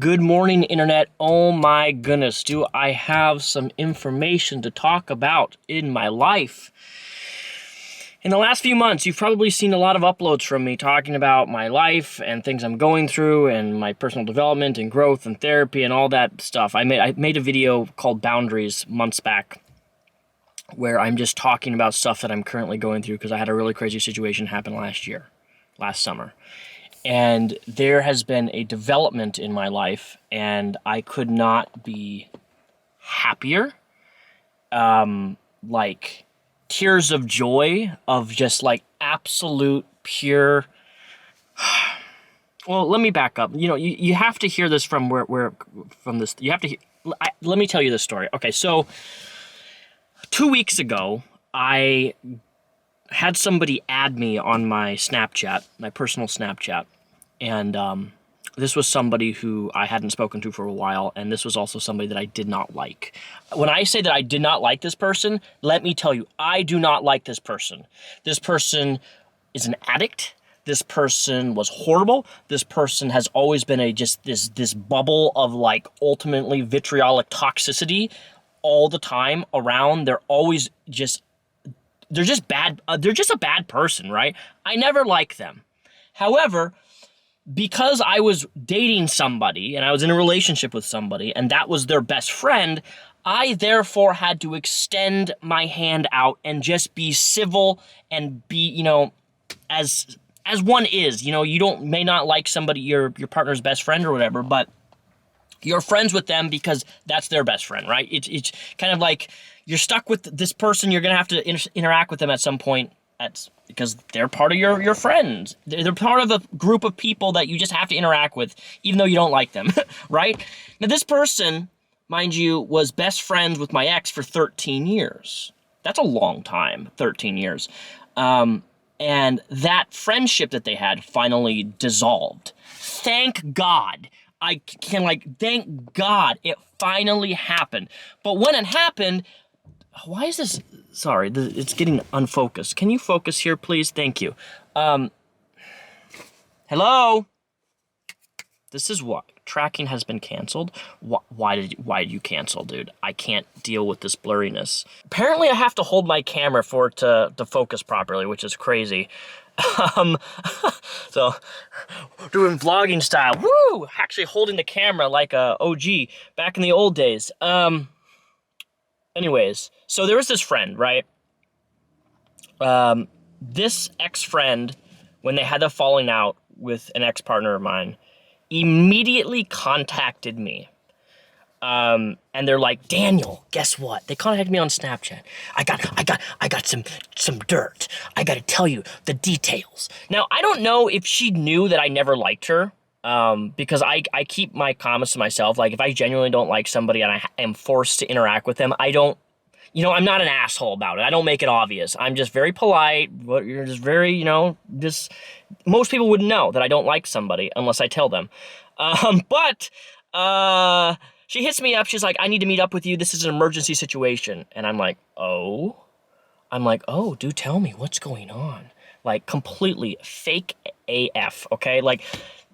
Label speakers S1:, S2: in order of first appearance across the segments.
S1: Good morning, Internet. Oh my goodness, do I have some information to talk about in my life? In the last few months, you've probably seen a lot of uploads from me talking about my life and things I'm going through and my personal development and growth and therapy and all that stuff. I made a video called Boundaries months back where I'm just talking about stuff that I'm currently going through because I had a really crazy situation happen last summer. And there has been a development in my life, and I could not be happier. Like tears of joy of just like absolute pure. Well, let me back up. You have to hear this from where from this. You have to. Let me tell you this story. Okay, so 2 weeks ago, I had somebody add me on my Snapchat, my personal Snapchat, and this was somebody who I hadn't spoken to for a while, and this was also somebody that I did not like. When I say that I did not like this person, let me tell you, I do not like this person. This person is an addict. This person was horrible. This person has always been this bubble of like ultimately vitriolic toxicity all the time around. They're just bad. They're just a bad person, right? I never like them. However, because I was dating somebody and I was in a relationship with somebody and that was their best friend, I therefore had to extend my hand out and just be civil and be, as one is. You may not like somebody, your partner's best friend or whatever, but you're friends with them because that's their best friend, right? It's kind of like you're stuck with this person. You're going to have to interact with them at some point because they're part of your friends. They're part of a group of people that you just have to interact with, even though you don't like them, right? Now, this person, mind you, was best friends with my ex for 13 years. That's a long time, 13 years. And that friendship that they had finally dissolved. Thank God. Thank God it finally happened. But when it happened, why is this? Sorry, it's getting unfocused. Can you focus here, please? Thank you. Hello? This is what? Tracking has been canceled? Why did you cancel, dude? I can't deal with this blurriness. Apparently I have to hold my camera for it to focus properly, which is crazy. So, doing vlogging style. Woo! Actually holding the camera like a OG back in the old days. Anyways, so there was this friend, right? This ex-friend, when they had the falling out with an ex-partner of mine, immediately contacted me. And they're like, Daniel, guess what? They contacted me on Snapchat. I got some dirt. I gotta tell you the details. Now, I don't know if she knew that I never liked her. Because I keep my comments to myself. Like, if I genuinely don't like somebody and I am forced to interact with them, I don't, I'm not an asshole about it. I don't make it obvious. I'm just very polite. You're just very, most people wouldn't know that I don't like somebody unless I tell them. She hits me up. She's like, I need to meet up with you. This is an emergency situation. And I'm like, oh, do tell me what's going on. Like, completely fake AF, okay? Like,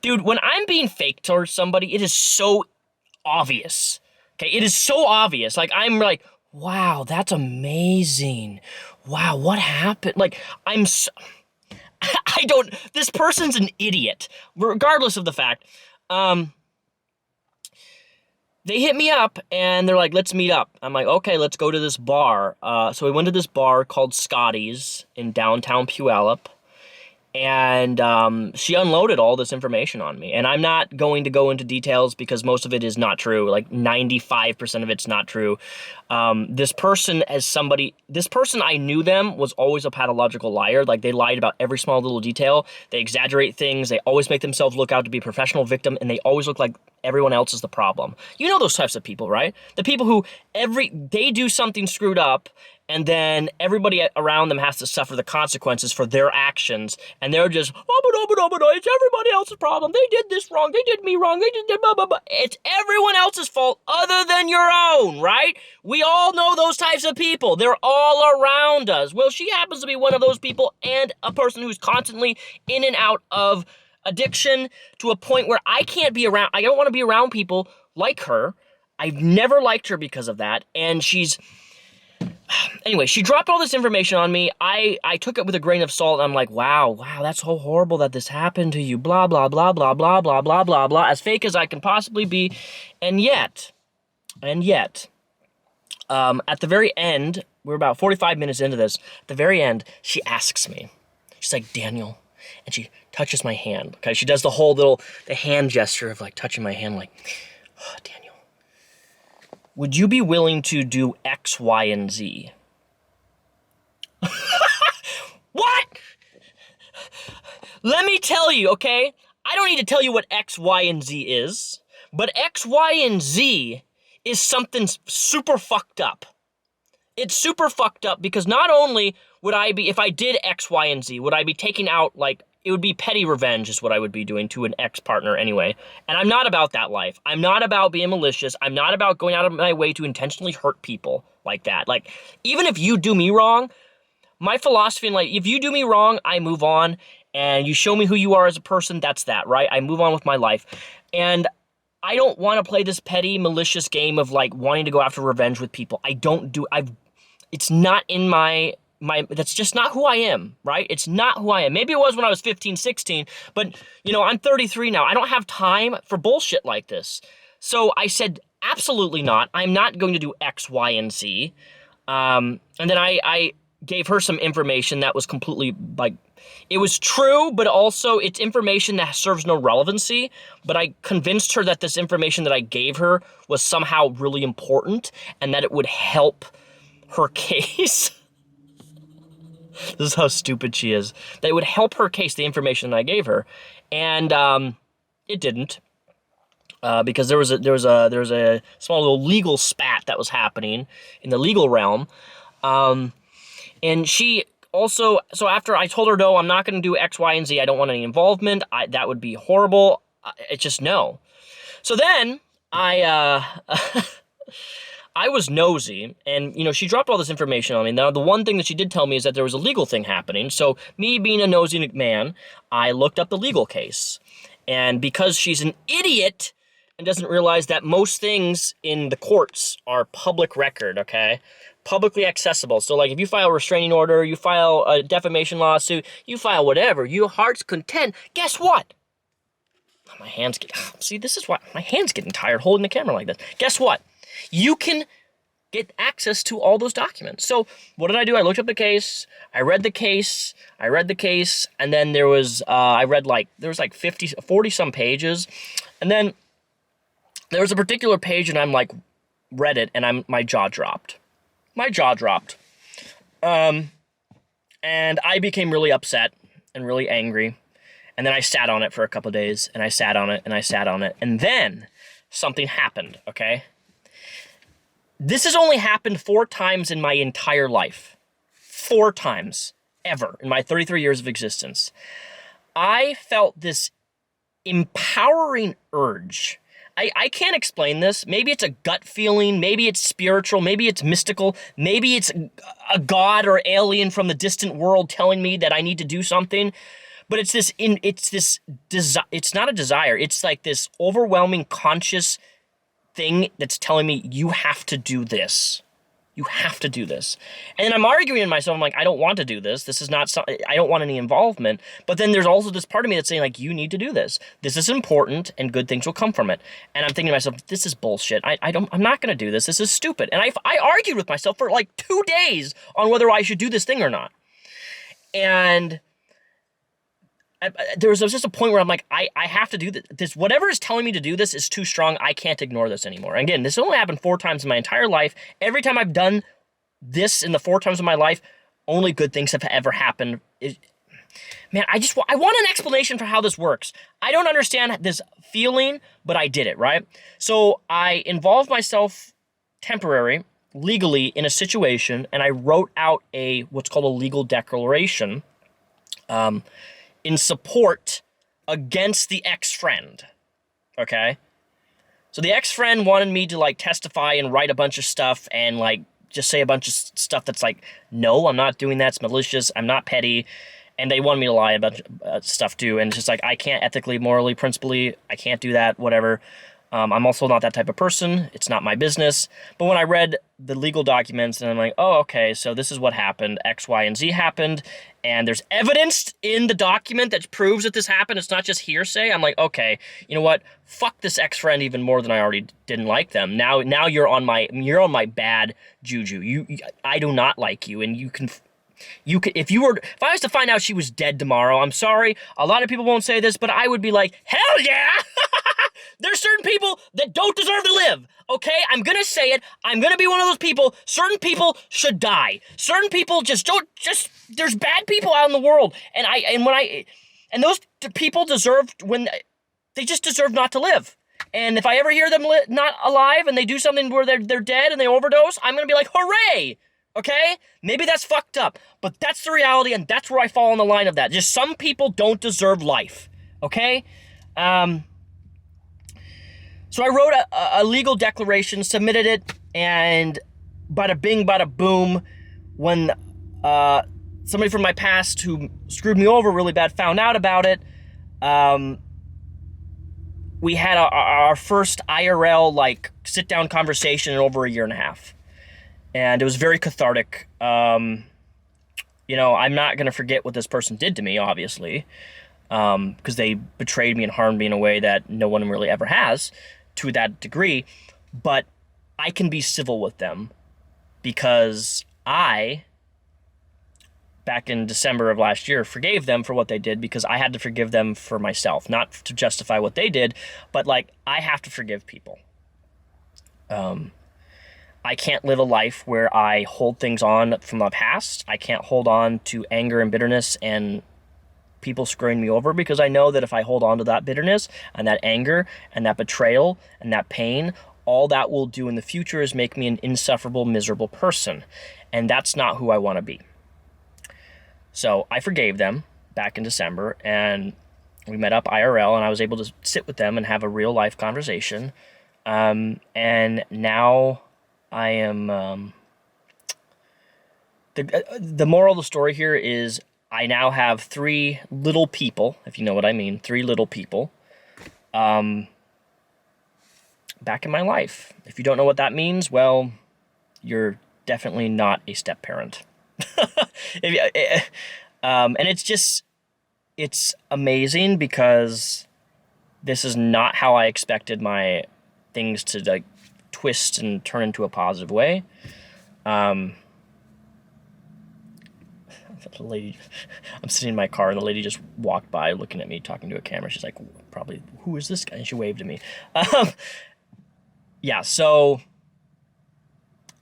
S1: dude, when I'm being fake towards somebody, it is so obvious. Okay, it is so obvious. Like, I'm like, wow, that's amazing. Wow, what happened? Like, this person's an idiot, regardless of the fact. They hit me up, and they're like, let's meet up. I'm like, okay, let's go to this bar. So we went to this bar called Scotty's in downtown Puyallup. And she unloaded all this information on me. And I'm not going to go into details because most of it is not true. Like 95% of it's not true. This person, I knew them, was always a pathological liar. Like, they lied about every small little detail. They exaggerate things. They always make themselves look out to be a professional victim. And they always look like everyone else is the problem. You know those types of people, right? The people who they do something screwed up, and then everybody around them has to suffer the consequences for their actions, and they're just, it's everybody else's problem. They did this wrong. They did me wrong. They did blah, blah, blah. It's everyone else's fault other than your own, right? We all know those types of people. They're all around us. Well, she happens to be one of those people and a person who's constantly in and out of addiction to a point where I can't be around, I don't want to be around people like her. I've never liked her because of that, and anyway, she dropped all this information on me. I took it with a grain of salt, and I'm like, wow, that's so horrible that this happened to you, blah, blah, blah, blah, blah, blah, blah, blah, blah, as fake as I can possibly be, and yet, at the very end, we're about 45 minutes into this, at the very end, she asks me, she's like, Daniel, and she touches my hand, okay? She does the whole the hand gesture of, like, touching my hand, like, oh, Daniel, would you be willing to do X, Y, and Z? What? Let me tell you, okay? I don't need to tell you what X, Y, and Z is, but X, Y, and Z is something super fucked up. It's super fucked up because not only would I be, if I did X, Y, and Z, would I be taking out, like, it would be petty revenge is what I would be doing to an ex-partner anyway. And I'm not about that life. I'm not about being malicious. I'm not about going out of my way to intentionally hurt people like that. Like, even if you do me wrong, my philosophy in life, if you do me wrong, I move on, and you show me who you are as a person, that's that, right? I move on with my life. And I don't want to play this petty, malicious game of, like, wanting to go after revenge with people. It's not in my, that's just not who I am, right? It's not who I am. Maybe it was when I was 15, 16, but, you know, I'm 33 now. I don't have time for bullshit like this. So I said, absolutely not. I'm not going to do X, Y, and Z. And then I gave her some information that was completely, like, it was true, but also it's information that serves no relevancy. But I convinced her that this information that I gave her was somehow really important and that it would help her case. This is how stupid she is. That it would help her case, the information that I gave her. And it didn't. Because there was a small little legal spat that was happening in the legal realm. And she also, so after I told her, no, I'm not going to do X, Y, and Z. I don't want any involvement. That would be horrible. It's just no. So then I was nosy, and, you know, she dropped all this information on me. Now, the one thing that she did tell me is that there was a legal thing happening. So me being a nosy man, I looked up the legal case. And because she's an idiot and doesn't realize that most things in the courts are public record, okay? Publicly accessible. So, like, if you file a restraining order, you file a defamation lawsuit, you file whatever, your heart's content, guess what? My hands get, see, this is why my hand's getting tired holding the camera like this. Guess what? You can get access to all those documents. So what did I do? I looked up the case, I read the case, and then there was, there was like 40 some pages, and then there was a particular page, and I'm like, read it, and my jaw dropped. My jaw dropped. And I became really upset and really angry, and then I sat on it for a couple of days, and I sat on it, and I sat on it, and then something happened, okay? This has only happened 4 times in my entire life. 4 times, ever, in my 33 years of existence. I felt this empowering urge. I can't explain this. Maybe it's a gut feeling, maybe it's spiritual, maybe it's mystical, maybe it's a god or alien from the distant world telling me that I need to do something. But it's not a desire, it's like this overwhelming conscious thing that's telling me, you have to do this. You have to do this. And then I'm arguing in myself, I'm like, I don't want to do this. This is not, I don't want any involvement. But then there's also this part of me that's saying, like, you need to do this. This is important, and good things will come from it. And I'm thinking to myself, this is bullshit. I'm not going to do this. This is stupid. And I argued with myself for like 2 days on whether I should do this thing or not. And there was just a point where I'm like, I have to do this. Whatever is telling me to do this is too strong. I can't ignore this anymore. And again, this only happened 4 times in my entire life. Every time I've done this in the 4 times of my life, only good things have ever happened. Man, I want an explanation for how this works. I don't understand this feeling, but I did it, right? So I involved myself legally in a situation, and I wrote out what's called a legal declaration, in support against the ex-friend, okay? So the ex-friend wanted me to, like, testify and write a bunch of stuff and, like, just say a bunch of stuff that's like, no, I'm not doing that, it's malicious, I'm not petty. and they wanted me to lie about stuff too. And it's just like, I can't ethically, morally, principally, I can't do that, whatever. I'm also not that type of person. It's not my business. But when I read the legal documents, and I'm like, oh, okay, so this is what happened. X, Y, and Z happened, and there's evidence in the document that proves that this happened. It's not just hearsay. I'm like, okay, you know what? Fuck this ex-friend even more than I already didn't like them. Now you're on my bad juju. I do not like you, and you can. If I was to find out she was dead tomorrow, I'm sorry, a lot of people won't say this, but I would be like, hell yeah! There's certain people that don't deserve to live, okay? I'm gonna say it. I'm gonna be one of those people. Certain people should die. Certain people there's bad people out in the world, and those people they just deserve not to live. And if I ever hear them not alive and they do something where they're dead and they overdose, I'm gonna be like, hooray! Okay? Maybe that's fucked up, but that's the reality, and that's where I fall on the line of that. Just some people don't deserve life, okay? So I wrote a legal declaration, submitted it, and bada bing, bada boom, when somebody from my past who screwed me over really bad found out about it, we had our first IRL, sit-down conversation in over a year and a half. And it was very cathartic. I'm not going to forget what this person did to me, obviously, because they betrayed me and harmed me in a way that no one really ever has to that degree. But I can be civil with them because I, back in December of last year, forgave them for what they did because I had to forgive them for myself, not to justify what they did, but I have to forgive people. I can't live a life where I hold things on from the past. I can't hold on to anger and bitterness and people screwing me over, because I know that if I hold on to that bitterness and that anger and that betrayal and that pain, all that will do in the future is make me an insufferable, miserable person. And that's not who I want to be. So I forgave them back in December, and we met up IRL, and I was able to sit with them and have a real life conversation. And now I am, the moral of the story here is I now have 3 little people, if you know what I mean, 3 little people, back in my life. If you don't know what that means, well, you're definitely not a step-parent. And it's amazing because this is not how I expected my things to, twist and turn into a positive way. The lady, I'm sitting in my car and the lady just walked by looking at me, talking to a camera. She's like, probably, who is this guy? And she waved at me. Yeah, so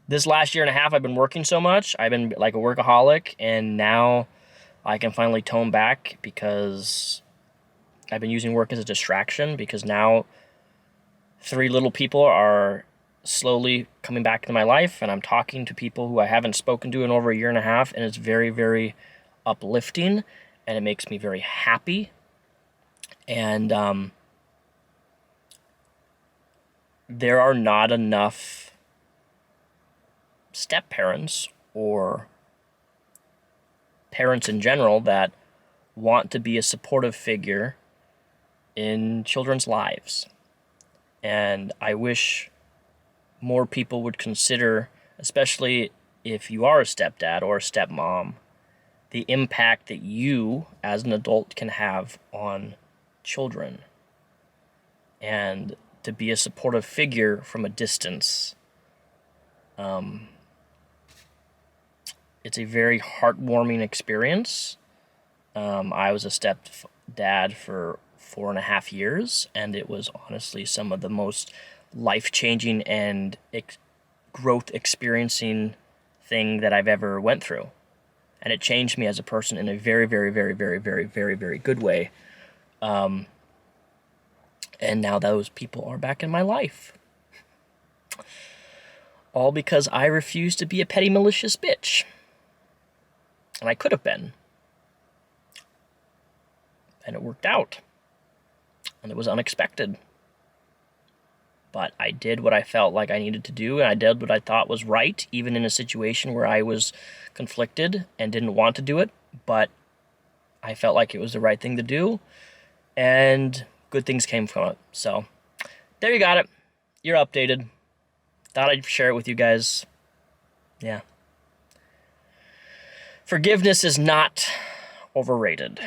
S1: this last year and a half, I've been working so much. I've been like a workaholic, and now I can finally tone back because I've been using work as a distraction, because now 3 little people are slowly coming back into my life, and I'm talking to people who I haven't spoken to in over a year and a half, and it's very, very uplifting, and it makes me very happy. And there are not enough step-parents or parents in general that want to be a supportive figure in children's lives. And I wish more people would consider, especially if you are a stepdad or a stepmom, the impact that you as an adult can have on children, and to be a supportive figure from a distance. It's a very heartwarming experience. I was a stepdad for 4.5 years, and it was honestly some of the most life-changing and growth experiencing thing that I've ever went through. And it changed me as a person in a very, very, very, very, very, very, very good way. And now those people are back in my life. All because I refused to be a petty, malicious bitch. And I could have been. And it worked out. And it was unexpected. But I did what I felt like I needed to do, and I did what I thought was right, even in a situation where I was conflicted and didn't want to do it. But I felt like it was the right thing to do, and good things came from it. So there you got it. You're updated. Thought I'd share it with you guys. Yeah. Forgiveness is not overrated.